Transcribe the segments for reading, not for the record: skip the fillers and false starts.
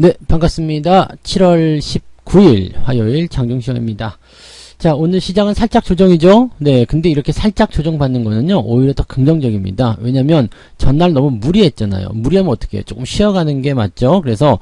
네, 반갑습니다. 7월 19일 화요일 장종시간입니다. 자, 오늘 시장은 살짝 조정이죠? 네, 근데 이렇게 살짝 조정받는 거는요, 오히려 더 긍정적입니다. 왜냐면, 전날 너무 무리했잖아요. 무리하면 어떻게 해요? 조금 쉬어가는 게 맞죠? 그래서,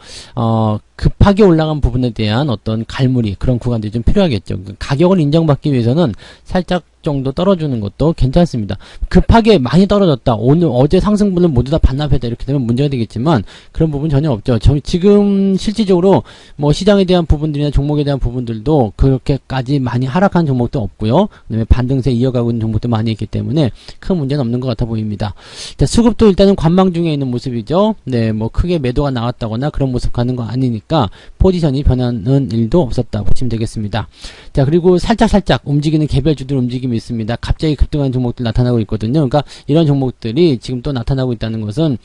급하게 올라간 부분에 대한 어떤 갈무리, 그런 구간들이 좀 필요하겠죠. 가격을 인정받기 위해서는 살짝 정도 떨어주는 것도 괜찮습니다. 급하게 많이 떨어졌다. 오늘, 어제 상승분을 모두 다 반납했다. 이렇게 되면 문제가 되겠지만, 그런 부분 전혀 없죠. 지금 실질적으로, 뭐, 시장에 대한 부분들이나 종목에 대한 부분들도 그렇게까지 많이 하락한 종목도 없고요. 그다음에 반등세 이어가고 있는 종목도 많이 있기 때문에 큰 문제는 없는 것 같아 보입니다. 자, 수급도 일단은 관망 중에 있는 모습이죠. 네, 뭐, 크게 매도가 나왔다거나 그런 모습 가는 거 아니니까 포지션이 변하는 일도 없었다 보시면 되겠습니다. 자, 그리고 살짝 움직이는 개별주들 움직임이 있습니다. 갑자기 급등한 종목들 나타나고 있거든요. 그러니까 이런 종목들이 지금 또 나타나고 있다는 것은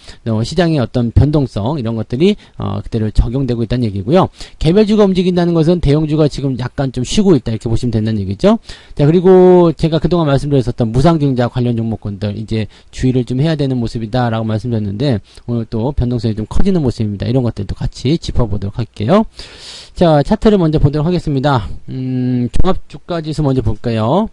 시장의 어떤 변동성 이런 것들이 그대로 적용되고 있다는 얘기고요. 개별주가 움직인다는 것은 대형주가 지금 약간 좀 쉬고 있다 이렇게 보시면 된다는 얘기죠. 자, 그리고 제가 그동안 말씀드렸었던 무상증자 관련 종목군들 이제 주의를 좀 해야 되는 모습이다라고 말씀드렸는데 오늘 또 변동성이 좀 커지는 모습입니다. 이런 것들도 같이 짚어보도록 할게요. 자, 차트를 먼저 보도록 하겠습니다. 종합주가지수 먼저 볼까요?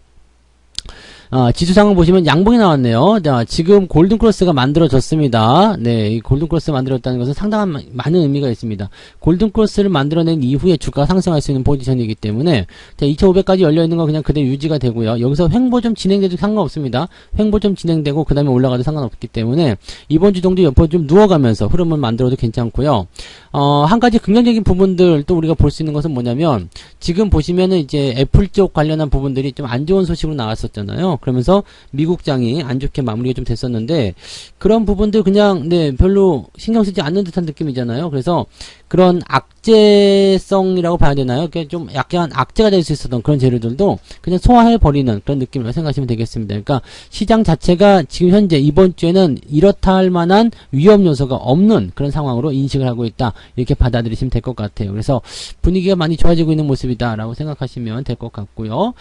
지수상을 보시면 양봉이 나왔네요. 자, 지금 골든크로스가 만들어졌습니다. 네, 이 골든크로스 만들었다는 것은 상당한 많은 의미가 있습니다. 골든크로스를 만들어낸 이후에 주가가 상승할 수 있는 포지션이기 때문에, 자, 2500까지 열려있는 건 그냥 그대로 유지가 되고요. 여기서 횡보 좀 진행돼도 상관없습니다. 횡보 좀 진행되고, 그 다음에 올라가도 상관없기 때문에, 이번 주 정도 옆으로 좀 누워가면서 흐름을 만들어도 괜찮고요. 한 가지 긍정적인 부분들 또 우리가 볼 수 있는 것은 뭐냐면, 지금 보시면은 이제 애플 쪽 관련한 부분들이 좀 안 좋은 소식으로 나왔었잖아요. 그러면서 미국장이 안 좋게 마무리가 좀 됐었는데 그런 부분들 그냥 네 별로 신경 쓰지 않는 듯한 느낌이잖아요. 그래서 그런 악재성이라고 봐야 되나요? 좀 약간 악재가 될 수 있었던 그런 재료들도 그냥 소화해버리는 그런 느낌으로 생각하시면 되겠습니다. 그러니까 시장 자체가 지금 현재 이번 주에는 이렇다 할 만한 위험 요소가 없는 그런 상황으로 인식을 하고 있다. 이렇게 받아들이시면 될 것 같아요. 그래서 분위기가 많이 좋아지고 있는 모습이다 라고 생각하시면 될 것 같고요.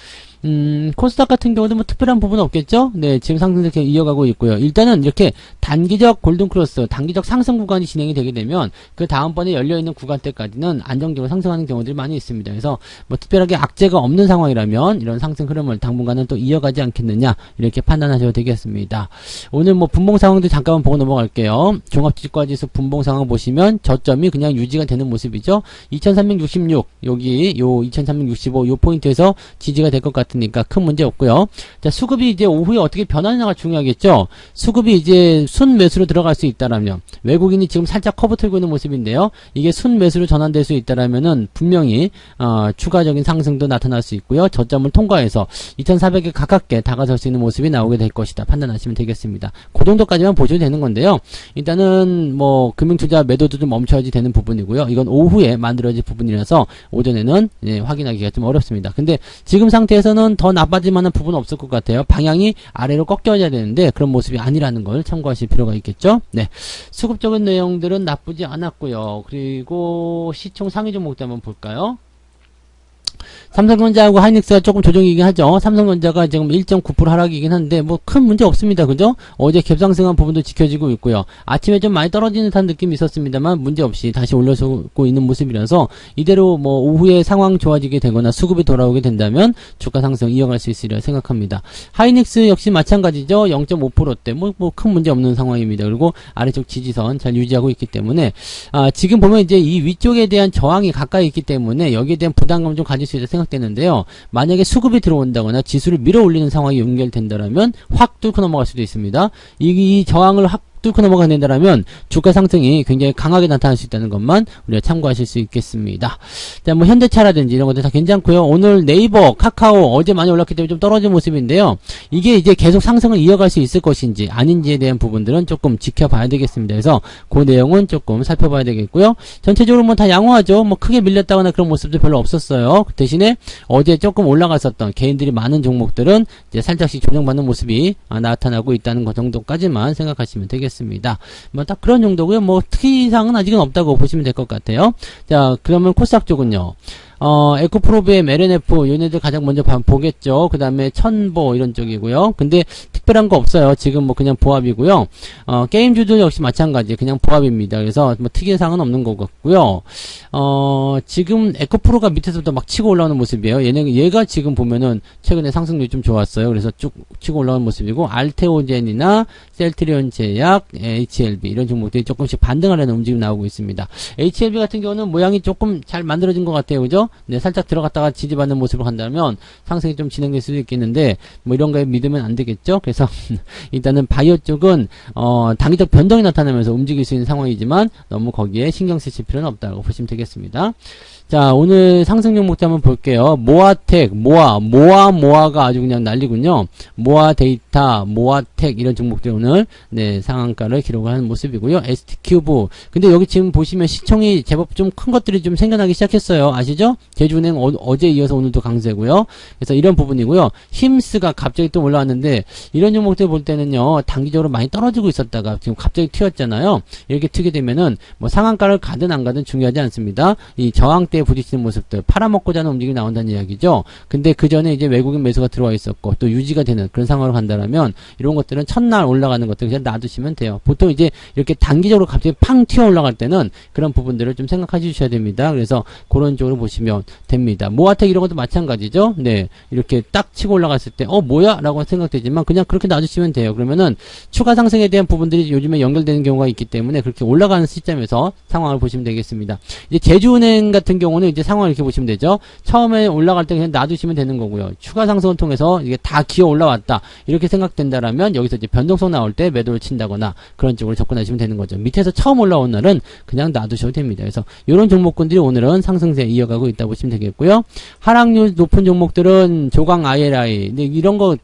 코스닥 같은 경우도 뭐 특별한 부분은 없겠죠? 네, 지금 상승 이렇게 이어가고 있고요. 일단은 이렇게 단기적 골든크로스, 단기적 상승 구간이 진행이 되게 되면 그 다음번에 열려있는 구간대까지는 안정적으로 상승하는 경우들이 많이 있습니다. 그래서 뭐 특별하게 악재가 없는 상황이라면 이런 상승 흐름을 당분간은 또 이어가지 않겠느냐 이렇게 판단하셔도 되겠습니다. 오늘 뭐 분봉 상황도 잠깐만 보고 넘어갈게요. 종합주가지수 분봉 상황 보시면 저점이 그냥 유지가 되는 모습이죠. 2366 여기 요 2365 요 포인트에서 지지가 될 것 같으니까 큰 문제 없고요. 자, 수급이 이제 오후에 어떻게 변하느냐가 중요하겠죠. 수급이 이제 순 매수로 들어갈 수 있다라면 외국인이 지금 살짝 커브 틀고 있는 모습인데요. 이게 순 매수로 전환될 수 있다라면은 분명히 추가적인 상승도 나타날 수 있고요. 저점을 통과해서 2400에 가깝게 다가설 수 있는 모습이 나오게 될 것이다 판단하시면 되겠습니다. 그 정도까지만 보셔도 되는 건데요. 일단은 뭐 금융투자 매도도 좀 멈춰야지 되는 부분이고요. 이건 오후에 만들어질 부분이라서 오전에는 확인하기가 좀 어렵습니다. 근데 지금 상태에서는 더 나빠질 만한 부분은 없을 것 같아요. 방향이 아래로 꺾여야 되는데 그런 모습이 아니라는 걸 참고하실 필요가 있겠죠. 네, 수급적인 내용들은 나쁘지 않았고요. 그리고 시총 상위 종목도 한번 볼까요? 삼성전자하고 하이닉스가 조금 조정이긴 하죠. 삼성전자가 지금 1.9% 하락이긴 한데 뭐 큰 문제 없습니다. 그죠? 어제 갭상승한 부분도 지켜지고 있고요. 아침에 좀 많이 떨어지는 듯한 느낌이 있었습니다만 문제없이 다시 올라서고 있는 모습이라서 이대로 뭐 오후에 상황 좋아지게 되거나 수급이 돌아오게 된다면 주가 상승 이어갈 수 있으리라 생각합니다. 하이닉스 역시 마찬가지죠. 0.5%대 뭐 큰 문제 없는 상황입니다. 그리고 아래쪽 지지선 잘 유지하고 있기 때문에 지금 보면 이제 이 위쪽에 대한 저항이 가까이 있기 때문에 여기에 대한 부담감을 좀 가질 수 있다 생각되는데요. 만약에 수급이 들어온다거나 지수를 밀어 올리는 상황이 연결된다라면 확 뚫고 넘어갈 수도 있습니다. 이 저항을 확 뚫고 넘어간다면 주가 상승이 굉장히 강하게 나타날 수 있다는 것만 우리가 참고하실 수 있겠습니다. 자, 뭐 현대차라든지 이런 것들 다 괜찮고요. 오늘 네이버, 카카오 어제 많이 올랐기 때문에 좀 떨어진 모습인데요. 이게 이제 계속 상승을 이어갈 수 있을 것인지 아닌지에 대한 부분들은 조금 지켜봐야 되겠습니다. 그래서 그 내용은 조금 살펴봐야 되겠고요. 전체적으로 뭐 다 양호하죠. 뭐 크게 밀렸다거나 그런 모습도 별로 없었어요. 대신에 어제 조금 올라갔었던 개인들이 많은 종목들은 이제 살짝씩 조정받는 모습이 나타나고 있다는 것 정도까지만 생각하시면 되겠습니다. 뭐 딱 그런 정도고요. 뭐 특이사항은 아직은 없다고 보시면 될 것 같아요. 자, 그러면 코스닥 쪽은요. 에코프로비엠, LNF 얘네들 가장 먼저 보겠죠. 그 다음에 천보 이런 쪽이고요. 근데 특별한 거 없어요. 지금 뭐 그냥 보합이고요. 게임주도 역시 마찬가지 그냥 보합입니다. 그래서 뭐 특이사항은 없는 것 같고요. 지금 에코프로가 밑에서부터 막 치고 올라오는 모습이에요. 얘가 지금 보면은 최근에 상승률이 좀 좋았어요. 그래서 쭉 치고 올라오는 모습이고, 알테오젠이나 셀트리온 제약, HLB 이런 종목들이 조금씩 반등하려는 움직임이 나오고 있습니다. HLB 같은 경우는 모양이 조금 잘 만들어진 것 같아요. 그죠? 네, 살짝 들어갔다가 지지받는 모습을 간다면 상승이 좀 진행될 수도 있겠는데, 뭐 이런 거에 믿으면 안 되겠죠? 그래서 일단은 바이오 쪽은 단기적 변동이 나타나면서 움직일 수 있는 상황이지만 너무 거기에 신경 쓰실 필요는 없다고 보시면 되겠습니다. 자, 오늘 상승 종목들 한번 볼게요. 모아텍, 모아가 아주 그냥 난리군요. 모아데이터, 모아텍 이런 종목들 오늘 네, 상한가를 기록을 하는 모습이고요. ST큐브. 근데 여기 지금 보시면 시총이 제법 좀 큰 것들이 좀 생겨나기 시작했어요. 아시죠? 제주은행 어제 이어서 오늘도 강세고요. 그래서 이런 부분이고요. 힘스가 갑자기 또 올라왔는데, 이런 종목들 볼 때는요, 단기적으로 많이 떨어지고 있었다가 지금 갑자기 튀었잖아요. 이렇게 튀게 되면은 뭐 상한가를 가든 안 가든 중요하지 않습니다. 이 저항대에 부딪히는 모습들, 팔아먹고자 하는 움직임이 나온다는 이야기죠. 근데 그 전에 이제 외국인 매수가 들어와 있었고 또 유지가 되는 그런 상황으로 간다면 이런 것들은 첫날 올라가는 것들 그냥 놔두시면 돼요. 보통 이제 이렇게 단기적으로 갑자기 팡 튀어 올라갈 때는 그런 부분들을 좀 생각해 주셔야 됩니다. 그래서 그런 쪽으로 보시면 됩니다. 모아텍 이런 것도 마찬가지죠. 네, 이렇게 딱 치고 올라갔을 때 뭐야? 라고 생각되지만 그냥 그렇게 놔두시면 돼요. 그러면은 추가 상승에 대한 부분들이 요즘에 연결되는 경우가 있기 때문에 그렇게 올라가는 시점에서 상황을 보시면 되겠습니다. 이제 제주은행 같은 경우는 이제 상황을 이렇게 보시면 되죠. 처음에 올라갈 때 그냥 놔두시면 되는 거고요. 추가 상승을 통해서 이게 다 기어 올라왔다 이렇게 생각된다라면 여기서 이제 변동성 나올 때 매도를 친다거나 그런 쪽으로 접근하시면 되는 거죠. 밑에서 처음 올라온 날은 그냥 놔두셔도 됩니다. 그래서 이런 종목군들이 오늘은 상승세 이어가고 있다 보시면 되겠고요. 하락률 높은 종목들은 조강 ILI 근데 이런 거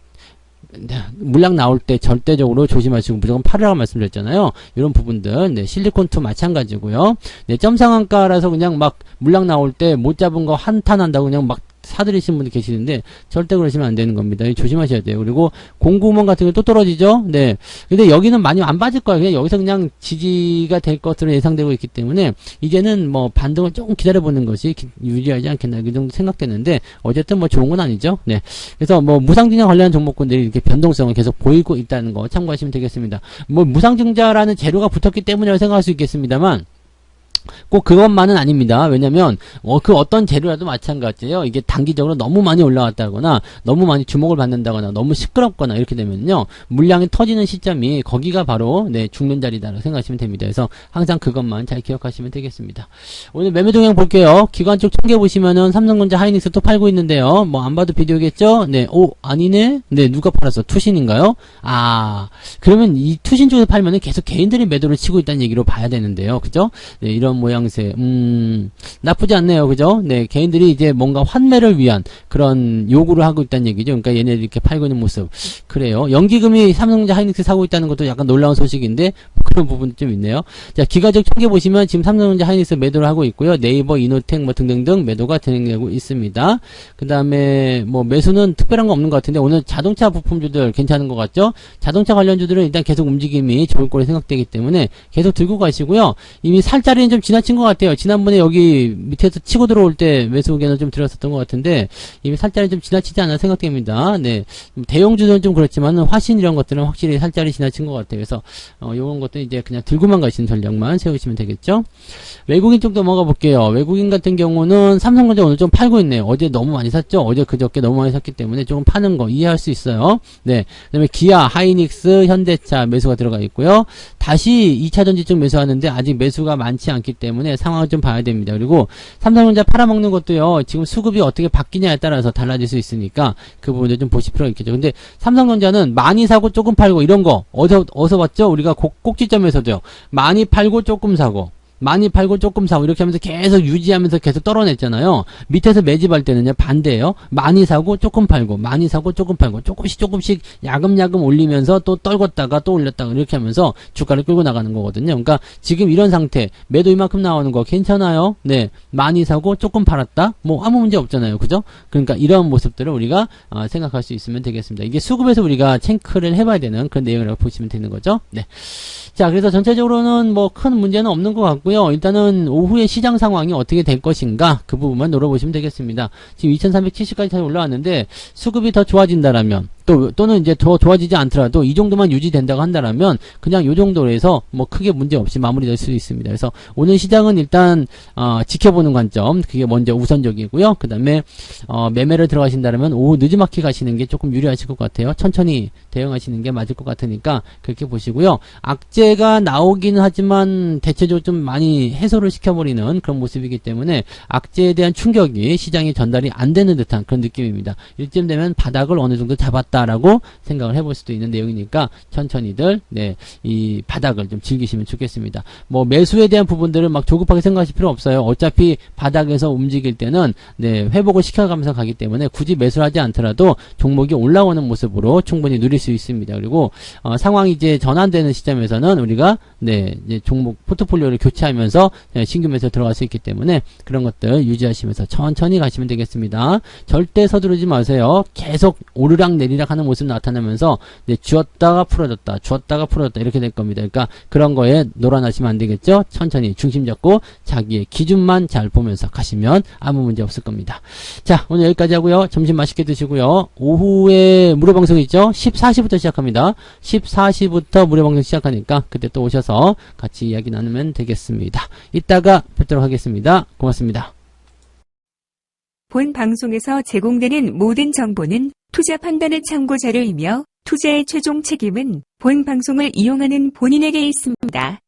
물량 나올 때 절대적으로 조심하시고 무조건 팔으라고 말씀드렸잖아요. 이런 부분들, 네, 실리콘2 마찬가지고요. 네, 점상한가라서 그냥 막 물량 나올 때 못 잡은 거 한탄한다고 그냥 막 사들이신 분들 계시는데 절대 그러시면 안 되는 겁니다. 조심하셔야 돼요. 그리고 공구먼 같은 게 또 떨어지죠. 네. 근데 여기는 많이 안 빠질 거예요. 그냥 여기서 그냥 지지가 될 것으로 예상되고 있기 때문에 이제는 뭐 반등을 조금 기다려보는 것이 유리하지 않겠나 그 정도 생각되는데 어쨌든 뭐 좋은 건 아니죠. 네. 그래서 뭐 무상증자 관련한 종목군들이 이렇게 변동성을 계속 보이고 있다는 거 참고하시면 되겠습니다. 뭐 무상증자라는 재료가 붙었기 때문이라고 생각할 수 있겠습니다만 꼭 그것만은 아닙니다. 왜냐면 그 어떤 재료라도 마찬가지예요. 이게 단기적으로 너무 많이 올라왔다거나 너무 많이 주목을 받는다거나 너무 시끄럽거나 이렇게 되면요 물량이 터지는 시점이 거기가 바로 네 죽는 자리다라고 생각하시면 됩니다. 그래서 항상 그것만 잘 기억하시면 되겠습니다. 오늘 매매 동향 볼게요. 기관 쪽 통계 보시면은 삼성전자 하이닉스 또 팔고 있는데요. 뭐 안 봐도 비디오겠죠? 네, 아니네. 네, 누가 팔았어? 투신인가요? 그러면 이 투신 쪽에서 팔면은 계속 개인들이 매도를 치고 있다는 얘기로 봐야 되는데요. 그죠? 네, 이런 모양새 나쁘지 않네요. 그죠? 네, 개인들이 이제 뭔가 환매를 위한 그런 요구를 하고 있다는 얘기죠. 그러니까 얘네들이 이렇게 팔고 있는 모습 그래요. 연기금이 삼성전자 하이닉스 사고 있다는 것도 약간 놀라운 소식인데 그런 부분도 좀 있네요. 자, 기가적 통계 보시면 지금 삼성전자 하이닉스 매도를 하고 있고요. 네이버, 이노텍 뭐 등등등 매도가 진행되고 있습니다. 그 다음에 뭐 매수는 특별한 거 없는 것 같은데 오늘 자동차 부품주들 괜찮은 것 같죠? 자동차 관련주들은 일단 계속 움직임이 좋을 거로 생각되기 때문에 계속 들고 가시고요. 이미 살자리는 좀 지나친 것 같아요. 지난번에 여기 밑에서 치고 들어올 때 매수 의견을 좀 드렸었던 것 같은데 이미 살자리 좀 지나치지 않아 생각됩니다. 네, 대형주들은 좀 그렇지만 화신 이런 것들은 확실히 살자리 지나친 것 같아요. 그래서 이런 것도 이제 그냥 들고만 가시는 전략만 세우시면 되겠죠. 외국인 쪽도 먹어 볼게요. 외국인 같은 경우는 삼성전자 오늘 좀 팔고 있네요. 어제 너무 많이 샀죠. 어제 그저께 너무 많이 샀기 때문에 조금 파는 거 이해할 수 있어요. 네, 그다음에 기아, 하이닉스, 현대차 매수가 들어가 있고요. 다시 2차전지 쪽 매수하는데 아직 매수가 많지 않기 때문에 상황을 좀 봐야 됩니다. 그리고 삼성전자 팔아먹는 것도요. 지금 수급이 어떻게 바뀌냐에 따라서 달라질 수 있으니까 그 부분을 좀 보실 필요가 있겠죠. 근데 삼성전자는 많이 사고 조금 팔고 이런 거 어디서 봤죠? 우리가 꼭지점에서도요. 많이 팔고 조금 사고 많이 팔고 조금 사고 이렇게 하면서 계속 유지하면서 계속 떨어냈잖아요. 밑에서 매집할 때는요 반대예요. 많이 사고 조금 팔고 많이 사고 조금 팔고 조금씩 야금야금 올리면서 또 떨궜다가 또 올렸다가 이렇게 하면서 주가를 끌고 나가는 거거든요. 그러니까 지금 이런 상태 매도 이만큼 나오는 거 괜찮아요. 네, 많이 사고 조금 팔았다 뭐 아무 문제 없잖아요. 그죠? 그러니까 이런 모습들을 우리가 생각할 수 있으면 되겠습니다. 이게 수급에서 우리가 체크를 해봐야 되는 그런 내용이라고 보시면 되는 거죠. 네. 자, 그래서 전체적으로는 뭐 큰 문제는 없는 것 같고 되겠고요. 일단은 오후에 시장 상황이 어떻게 될 것인가 그 부분만 노려보시면 되겠습니다. 지금 2370까지 올라왔는데 수급이 더 좋아진다라면 또는 이제 더 좋아지지 않더라도 이 정도만 유지된다고 한다라면 그냥 요 정도로 해서 뭐 크게 문제 없이 마무리될 수 있습니다. 그래서 오늘 시장은 일단 지켜보는 관점 그게 먼저 우선적이고요. 그 다음에 매매를 들어가신다면 오후 늦지막히 가시는 게 조금 유리하실 것 같아요. 천천히 대응하시는 게 맞을 것 같으니까 그렇게 보시고요. 악재가 나오기는 하지만 대체적으로 좀 많이 해소를 시켜버리는 그런 모습이기 때문에 악재에 대한 충격이 시장에 전달이 안 되는 듯한 그런 느낌입니다. 이쯤 되면 바닥을 어느 정도 잡았다라고 생각을 해볼 수도 있는 내용이니까 천천히들 이 바닥을 좀 즐기시면 좋겠습니다. 뭐 매수에 대한 부분들을 막 조급하게 생각하실 필요 없어요. 어차피 바닥에서 움직일 때는 회복을 시켜가면서 가기 때문에 굳이 매수를 하지 않더라도 종목이 올라오는 모습으로 충분히 누릴 수 있습니다. 그리고 상황이 이제 전환되는 시점에서는 우리가 이제 종목 포트폴리오를 교체하면서 신규 매수 들어갈 수 있기 때문에 그런 것들 유지하시면서 천천히 가시면 되겠습니다. 절대 서두르지 마세요. 계속 오르락 내리락 하는 모습 나타나면서 쥐었다가 풀어졌다 쥐었다가 풀어졌다 이렇게 될 겁니다. 그러니까 그런 거에 놀아나시면 안 되겠죠. 천천히 중심 잡고 자기의 기준만 잘 보면서 가시면 아무 문제 없을 겁니다. 자, 오늘 여기까지 하고요. 점심 맛있게 드시고요. 오후에 무료방송 있죠. 14시부터 시작합니다. 14시부터 무료방송 시작하니까 그때 또 오셔서 같이 이야기 나누면 되겠습니다. 이따가 뵙도록 하겠습니다. 고맙습니다. 본 방송에서 제공되는 모든 정보는 투자 판단의 참고 자료이며 투자의 최종 책임은 본 방송을 이용하는 본인에게 있습니다.